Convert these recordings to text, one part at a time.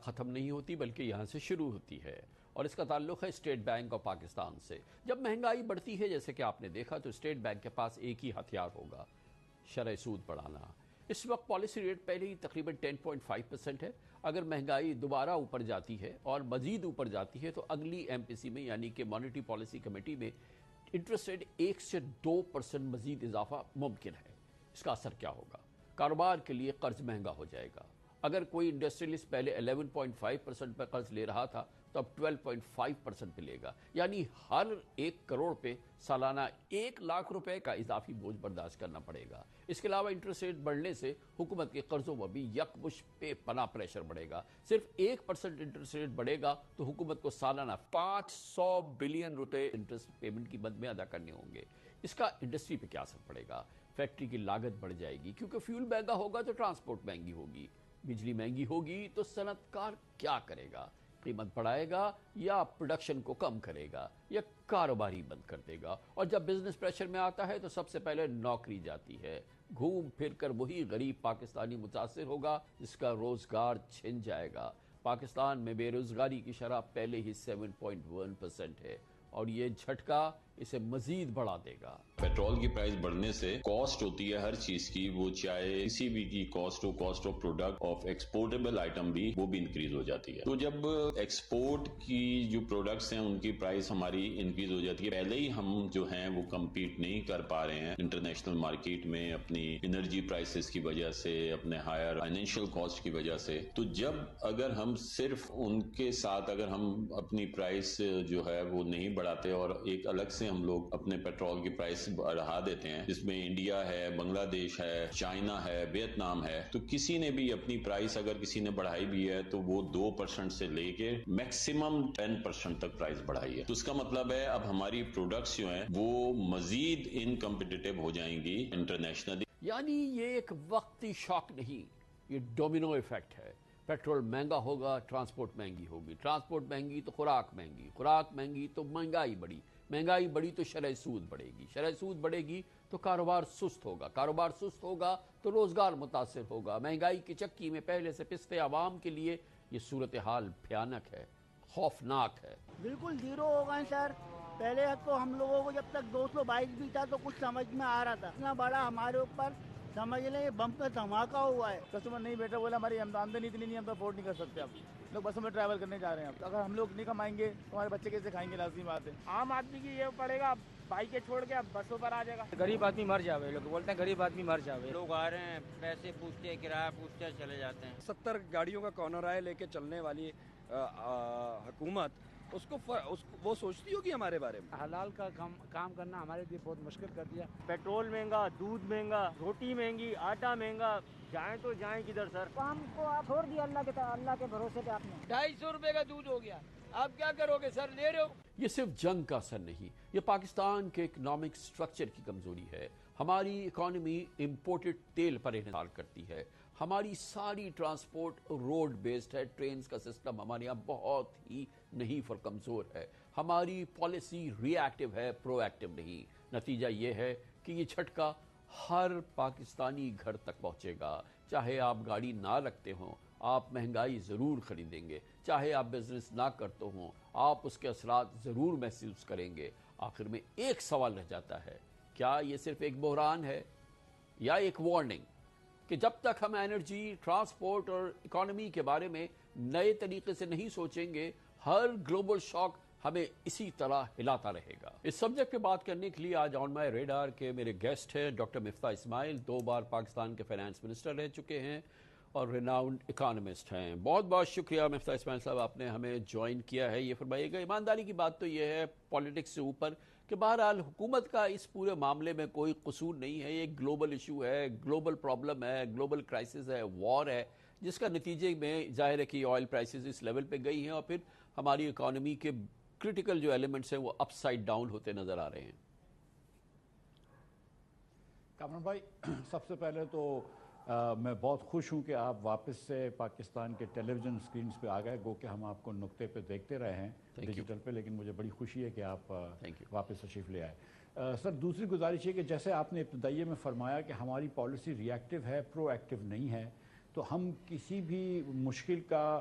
ختم نہیں ہوتی بلکہ یہاں سے شروع ہوتی ہے، اور اس کا تعلق ہے اسٹیٹ بینک آف پاکستان سے۔ جب مہنگائی بڑھتی ہے جیسے کہ آپ نے دیکھا تو اسٹیٹ بینک کے پاس ایک ہی ہتھیار ہوگا، شرح سود بڑھانا۔ اس وقت پالیسی ریٹ پہلے ہی تقریباً 10.5% ہے۔ اگر مہنگائی دوبارہ اوپر جاتی ہے اور مزید اوپر جاتی ہے تو اگلی ایم پی سی میں یعنی کہ مانیٹری پالیسی کمیٹی میں انٹرسٹ ریٹ 1 سے 2% مزید اضافہ ممکن ہے۔ اس کا اثر کیا ہوگا؟ کاروبار کے لیے قرض مہنگا ہو جائے گا۔ اگر کوئی انڈسٹریلسٹ پہلے 11.5% پہ قرض لے رہا تھا تو اب 12.5% پہ لے گا، یعنی ہر 1 کروڑ پہ سالانہ 1 لاکھ روپے کا اضافی بوجھ برداشت کرنا پڑے گا۔ اس کے علاوہ انٹرسٹ ریٹ بڑھنے سے حکومت کے قرضوں میں بھی یکمشت بے پناہ پریشر بڑھے گا۔ صرف 1% انٹرسٹ ریٹ بڑھے گا تو حکومت کو سالانہ 500 بلین روپے انٹرسٹ پیمنٹ کی مد میں ادا کرنے ہوں گے۔ اس کا انڈسٹری پہ کیا اثر پڑے گا؟ فیکٹری کی لاگت بڑھ جائے گی، کیونکہ فیول مہنگا ہوگا تو ٹرانسپورٹ مہنگی ہوگی، بجلی مہنگی ہوگی تو صنعت کار کیا کرے گا؟ قیمت بڑھائے گا یا پروڈکشن کو کم کرے گا یا کاروباری بند کر دے گا؟ اور جب بزنس پریشر میں آتا ہے تو سب سے پہلے نوکری جاتی ہے، گھوم پھر کر وہی غریب پاکستانی متاثر ہوگا جس کا روزگار چھن جائے گا۔ پاکستان میں بے روزگاری کی شرح پہلے ہی 7.1% ہے اور یہ جھٹکا اسے مزید بڑھا دے گا۔ پیٹرول کی پرائس بڑھنے سے کاسٹ ہوتی ہے ہر چیز کی، وہ چاہے کسی بھی کی کاسٹ ہو، cost of product of exportable item بھی وہ بھی انکریز ہو جاتی ہے۔ تو جب ایکسپورٹ کی جو پروڈکٹس ہیں ان کی پرائس ہماری انکریز ہو جاتی ہے، پہلے ہی ہم جو ہیں وہ کمپیٹ نہیں کر پا رہے ہیں انٹرنیشنل مارکیٹ میں اپنی انرجی پرائسز کی وجہ سے، اپنے ہائر فائنینشیل کاسٹ کی وجہ سے، تو جب اگر ہم صرف ان کے ساتھ اگر ہم اپنی پرائس جو ہے وہ نہیں بڑھاتے اور ایک الگ سے ہم لوگ اپنے پیٹرول کی پرائس بڑھا دیتے ہیں، جس میں انڈیا ہے، بنگلہ دیش ہے، چائنا ہے، ویتنام ہے، تو کسی نے بھی اپنی پرائس اگر کسی نے بڑھائی بھی ہے تو وہ 2% سے لے کے میکسیمم 10% تک پرائس بڑھائی ہے۔ تو اس کا مطلب ہے اب ہماری پروڈکٹس جو ہیں وہ مزید انکمپیٹیٹو ہو جائیں گی انٹرنیشنلی۔ یعنی یہ ایک وقتی شاک نہیں، یہ ڈومینو ایفیکٹ ہے۔ پیٹرول مہنگا ہوگا، ٹرانسپورٹ مہنگی ہوگی، ٹرانسپورٹ مہنگی تو خوراک مہنگی، خوراک مہنگی تو مہنگائی بڑھی، مہنگائی بڑھی تو شرح سود بڑھے گی، شرح سود بڑھے گی تو کاروبار سست ہوگا، کاروبار سست ہوگا تو روزگار متاثر ہوگا۔ مہنگائی کی چکی میں پہلے سے پستے عوام کے لیے یہ صورتحال بھیانک ہے، خوفناک ہے۔ بالکل زیرو ہو گئے سر۔ پہلے تو ہم لوگوں کو جب تک 222 بھی تھا تو کچھ سمجھ میں آ رہا تھا، اتنا بڑا ہمارے اوپر سمجھ لیں بم پہ دھماکہ ہوا ہے۔ کسٹمر نہیں بیٹھا، بولا ہماری آمدنی اتنی نہیں، ہم تو افورڈ نہیں کر سکتے، اب لوگ بسوں میں ٹریول کرنے جا رہے ہیں۔ اگر ہم لوگ نہیں کمائیں گے تو ہمارے بچے کیسے کھائیں گے؟ لازمی بات ہے۔ عام آدمی کی یہ پڑے گا، بائکیں چھوڑ کے اب بسوں پر آ جائے گا۔ غریب آدمی مر جاوے، لوگ بولتے ہیں غریب آدمی مر جاوے۔ لوگ آ رہے ہیں، پیسے پوچھتے ہیں، کرایہ پوچھتے ہیں، چلے جاتے ہیں۔ 70 گاڑیوں کا کارنر لے کے چلنے والی حکومت اس کو وہ سوچتی ہوگی ہمارے بارے میں؟ حلال کا کام کرنا ہمارے لیے بہت مشکل کر دیا۔ پیٹرول مہنگا، دودھ مہنگا، روٹی مہنگی، آٹا مہنگا، جائیں تو جائیں کدھر سر؟ کام کو آپ چھوڑ دیا اللہ کے بھروسے پہ آپ نے۔ 250 روپے کا دودھ ہو گیا، آپ کیا کرو گے سر؟ لے رہے ہو۔ یہ صرف جنگ کا اثر نہیں، یہ پاکستان کے اکنامک سٹرکچر کی کمزوری ہے۔ ہماری اکانومی امپورٹڈ تیل پر انحصار کرتی ہے، ہماری ساری ٹرانسپورٹ روڈ بیسڈ ہے، ٹرینز کا سسٹم ہمارے یہاں بہت ہی نہیں کمزور ہے، ہماری پالیسی ری ایکٹیو ہے، پرو ایکٹیو نہیں۔ نتیجہ یہ ہے کہ یہ جھٹکا ہر پاکستانی گھر تک پہنچے گا، چاہے آپ گاڑی نہ رکھتے ہوں، آپ مہنگائی ضرور خریدیں گے، چاہے آپ بزنس نہ کرتے ہوں، آپ اس کے اثرات ضرور محسوس کریں گے۔ آخر میں ایک سوال رہ جاتا ہے، کیا یہ صرف ایک بحران ہے یا ایک وارننگ کہ جب تک ہم انرجی، ٹرانسپورٹ اور اکانومی کے بارے میں نئے طریقے سے نہیں سوچیں گے، ہر گلوبل شاک ہمیں اسی طرح ہلاتا رہے گا۔ اس سبجیکٹ پہ بات کرنے کے لیے آج آن مائی ریڈار کے میرے گیسٹ ہیں ڈاکٹر مفتاح اسماعیل، 2 بار پاکستان کے فائنانس منسٹر رہ چکے ہیں اور ریناؤنڈ اکانومسٹ ہیں۔ بہت بہت شکریہ مفتاح اسماعیل صاحب، آپ نے ہمیں جوائن کیا ہے۔ یہ فرمائیے گا، ایمانداری کی بات تو یہ ہے پالیٹکس سے اوپر کہ بہرحال حکومت کا اس پورے معاملے میں کوئی قصور نہیں ہے، یہ ایک گلوبل ایشو ہے، گلوبل پرابلم ہے، گلوبل کرائسس ہے، وار ہے، جس کا نتیجے میں ظاہر ہے کہ آئل پرائسز اس لیول پہ گئی ہیں اور پھر ہماری اکانومی کے کرٹیکل جو ایلیمنٹس ہیں وہ اپ سائڈ ڈاؤن ہوتے نظر آ رہے ہیں۔ کامران بھائی، سب سے پہلے تو میں بہت خوش ہوں کہ آپ واپس سے پاکستان کے ٹیلی ویژن اسکرینز پہ آ گئے، گو کہ ہم آپ کو نقطے پہ دیکھتے رہے ہیں ڈیجیٹل پہ، لیکن مجھے بڑی خوشی ہے کہ آپ واپس تشریف لے آئے۔ سر، دوسری گزارش ہے کہ جیسے آپ نے ابتدائیے میں فرمایا کہ ہماری پالیسی ری ایکٹیو ہے، پرو ایکٹیو نہیں ہے، تو ہم کسی بھی مشکل کا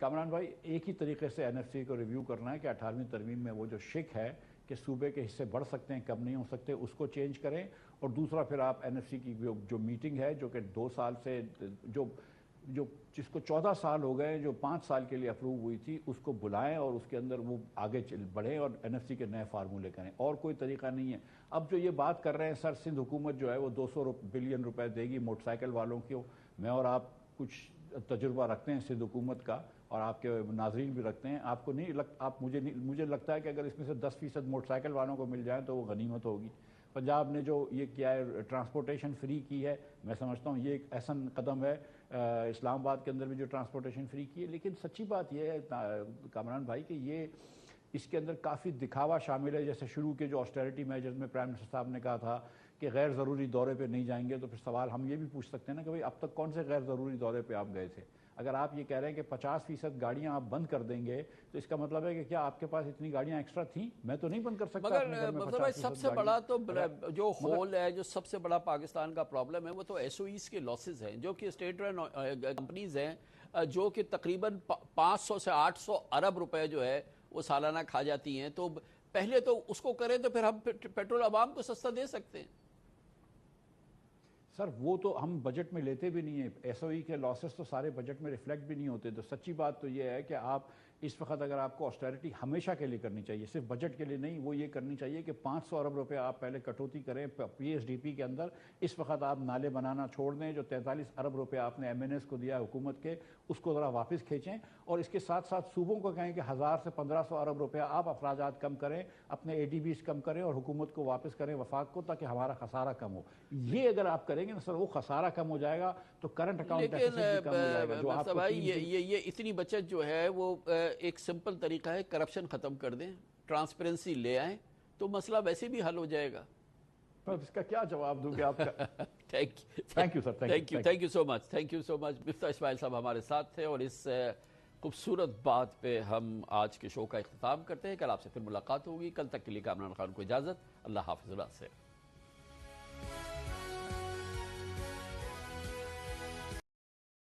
کامران بھائی ایک ہی طریقے سے NFC کو ریویو کرنا ہے کہ 18ویں ترمیم میں وہ جو شک ہے کہ صوبے کے حصے بڑھ سکتے ہیں کم نہیں ہو سکتے اس کو چینج کریں، اور دوسرا پھر آپ NFC کی جو میٹنگ ہے جو کہ 2 سال سے جو جس کو 14 سال ہو گئے، جو 5 سال کے لیے اپروو ہوئی تھی، اس کو بلائیں اور اس کے اندر وہ آگے بڑھیں اور NFC کے نئے فارمولے کریں، اور کوئی طریقہ نہیں ہے۔ اب جو یہ بات کر رہے ہیں سر، سندھ حکومت جو ہے وہ 200 بلین روپے دے گی موٹر سائیکل والوں کو، میں اور آپ کچھ تجربہ رکھتے ہیں سندھ حکومت کا اور آپ کے ناظرین بھی رکھتے ہیں، آپ کو نہیں مجھے لگتا ہے کہ اگر اس میں سے 10% موٹر سائیکل والوں کو مل جائیں تو وہ غنیمت ہوگی۔ پنجاب نے جو یہ کیا ہے ٹرانسپورٹیشن فری کی ہے، میں سمجھتا ہوں یہ ایک احسن قدم ہے۔ اسلام آباد کے اندر بھی جو ٹرانسپورٹیشن فری کی ہے، لیکن سچی بات یہ ہے کامران بھائی کہ یہ اس کے اندر کافی دکھاوا شامل ہے۔ جیسے شروع کے جو آسٹیرٹی میجرز میں پرائم منسٹر صاحب نے کہا تھا کہ غیر ضروری دورے پہ نہیں جائیں گے، تو پھر سوال ہم یہ بھی پوچھ سکتے ہیں نا کہ بھئی اب تک کون سے غیر ضروری دورے پہ آپ گئے تھے؟ اگر آپ یہ کہہ رہے ہیں کہ 50% گاڑیاں آپ بند کر دیں گے تو اس کا مطلب ہے کہ کیا آپ کے پاس اتنی گاڑیاں ایکسٹرا تھیں؟ میں تو نہیں بند کر سکتا۔ مگر سب سے بڑا تو جو ہول ہے، جو سب سے بڑا پاکستان کا پرابلم ہے، وہ تو SOEs کے لاسز ہیں، جو کہ اسٹیٹ رن کمپنیز ہیں، جو کہ تقریباً 500 سے 800 ارب روپے جو ہے وہ سالانہ کھا جاتی ہیں۔ تو پہلے تو اس کو کریں تو پھر ہم پیٹرول عوام کو سستا دے سکتے ہیں۔ سر وہ تو ہم بجٹ میں لیتے بھی نہیں ہیں، SOE کے لاسز تو سارے بجٹ میں ریفلیکٹ بھی نہیں ہوتے۔ تو سچی بات تو یہ ہے کہ آپ اس وقت اگر آپ کو آسٹیرٹی ہمیشہ کے لیے کرنی چاہیے، صرف بجٹ کے لیے نہیں، وہ یہ کرنی چاہیے کہ 500 ارب روپے آپ پہلے کٹوتی کریں PSDP کے اندر۔ اس وقت آپ نالے بنانا چھوڑ دیں، جو 43 ارب روپے آپ نے MNS کو دیا حکومت کے، اس کو ذرا واپس کھینچیں، اور اس کے ساتھ ساتھ صوبوں کو کہیں کہ 1000 سے 1500 ارب روپے آپ اخراجات کم کریں، اپنے ADBs کم کریں اور حکومت کو واپس کریں وفاق کو، تاکہ ہمارا خسارہ کم ہو۔ یہ اگر آپ کریں گے نا سر، وہ خسارہ کم ہو جائے گا تو کرنٹ اکاؤنٹ ڈیفیسٹ بھی کم ہو جائے گا۔ جو آپ کو یہ اتنی بچت جو ہے وہ ایک سمپل طریقہ ہے، کرپشن ختم کر دیں، ٹرانسپیرنسی لے آئیں تو مسئلہ ویسے بھی حل ہو جائے گا۔ اس کا کیا جواب دوں گے آپ کا؟ Thank you so much, thank you so much. Miftah Ismail صاحب ہمارے ساتھ تھے، اور اس خوبصورت بات پہ ہم آج کے شو کا اختتام کرتے ہیں۔ کل آپ سے پھر ملاقات ہوگی، کل تک کے لیے کامران خان کو اجازت، اللہ حافظ اللہ سے۔